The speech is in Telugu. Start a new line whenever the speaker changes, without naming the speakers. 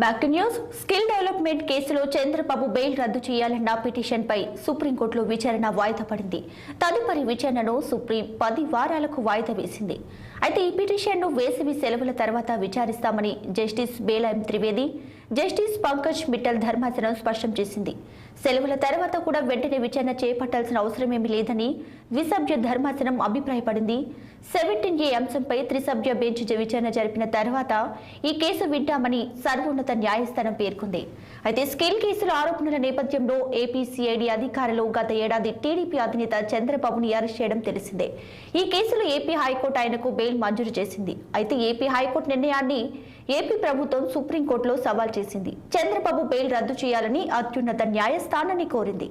Back to news. Skill development కేసులో చంద్రబాబు బెయిల్ రద్దు చేయాలన్న పిటిషన్పై సుప్రీంకోర్టులో విచారణ వాయిదా పడింది. తదుపరి విచారణను సుప్రీం 10 వారాలకు వాయిదా వేసింది. అయితే ఈ పిటిషన్ను వేసవి సెలవుల తర్వాత విచారిస్తామని జస్టిస్ బేలాయం త్రివేది, జస్టిస్ పంకజ్ మిట్టల్ ధర్మాసనం స్పష్టం చేసింది. సెలవుల తర్వాత కూడా వెంటనే విచారణ చేపట్టాల్సిన అవసరమేమీ లేదని ద్విసభ్య ధర్మాసనం అభిప్రాయపడింది. 17A అంశంపై త్రిసభ్య బెంచ్ విచారణ జరిపిన తర్వాత ఈ కేసు వింటామని సర్వోన్నత న్యాయస్థానం పేర్కొంది. అయితే స్కిల్ కేసుల ఆరోపణల నేపథ్యంలో ఏపీ సిఐడి అధికారులు గత ఏడాది టీడీపీ అధినేత చంద్రబాబుని అరెస్ట్ చేయడం తెలిసిందే. ఈ కేసులో ఏపీ హైకోర్టు ఆయనకు బెయిల్ మంజూరు చేసింది. అయితే ఏపీ హైకోర్టు నిర్ణయాన్ని ఏపీ ప్రభుత్వం సుప్రీంకోర్టులో సవాల్ చేసింది. చంద్రబాబు బెయిల్ రద్దు చేయాలని అత్యున్నత న్యాయస్థానాన్ని కోరింది.